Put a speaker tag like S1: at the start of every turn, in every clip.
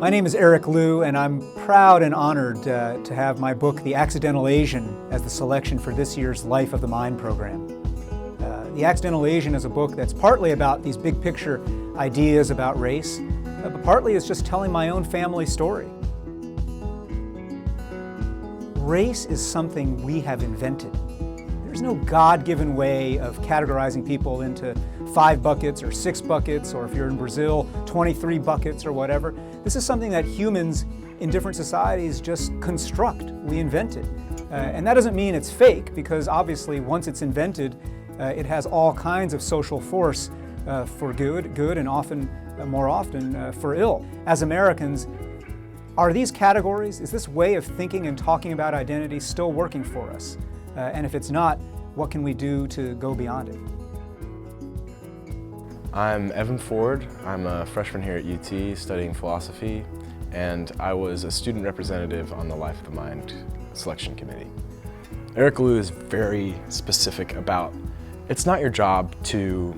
S1: My name is Eric Liu, and I'm proud and honored to have my book, The Accidental Asian, as the selection for this year's Life of the Mind program. The Accidental Asian is a book that's partly about these big picture ideas about race, but partly is just telling my own family story. Race is something we have invented. There's no God-given way of categorizing people into 5 buckets or 6 buckets, or if you're in Brazil, 23 buckets or whatever. This is something that humans in different societies just construct. We invent it. And that doesn't mean it's fake, because obviously once it's invented, it has all kinds of social force for good and often, more often, for ill. As Americans, are these categories, is this way of thinking and talking about identity still working for us? And if it's not, what can we do to go beyond it?
S2: I'm Evan Ford. I'm a freshman here at UT studying philosophy, and I was a student representative on the Life of the Mind selection committee. Eric Liu is very specific about it's not your job to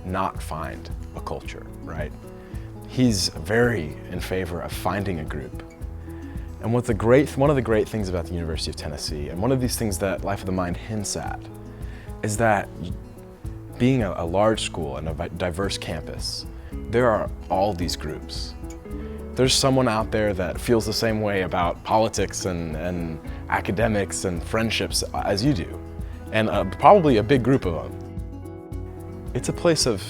S2: not find a culture, right? He's very in favor of finding a group. And one of the great things about the University of Tennessee, and one of these things that Life of the Mind hints at, is that being a large school and a diverse campus, there are all these groups. There's someone out there that feels the same way about politics and academics and friendships as you do, and probably a big group of them. It's a place of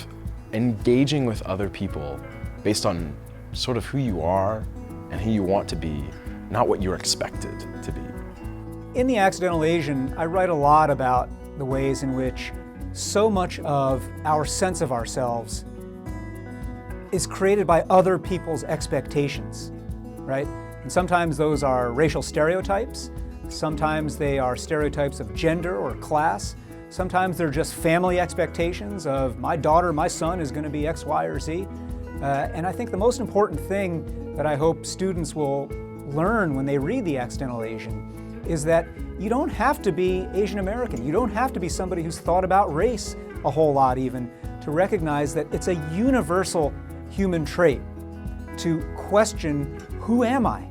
S2: engaging with other people based on sort of who you are and who you want to be, not what you're expected to be.
S1: In The Accidental Asian, I write a lot about the ways in which so much of our sense of ourselves is created by other people's expectations, right? And sometimes those are racial stereotypes, sometimes they are stereotypes of gender or class, sometimes they're just family expectations of my daughter, my son is going to be X, Y, or Z. And I think the most important thing that I hope students will learn when they read The Accidental Asian is that you don't have to be Asian American. You don't have to be somebody who's thought about race a whole lot even to recognize that it's a universal human trait to question, who am I?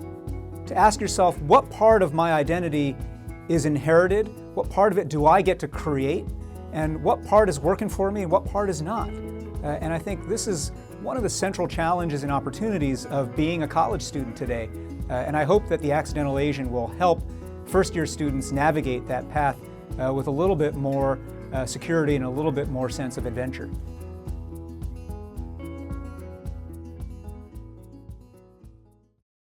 S1: To ask yourself, what part of my identity is inherited? What part of it do I get to create? And what part is working for me and what part is not? And I think this is one of the central challenges and opportunities of being a college student today. And I hope that The Accidental Asian will help first-year students navigate that path with a little bit more security and a little bit more sense of adventure.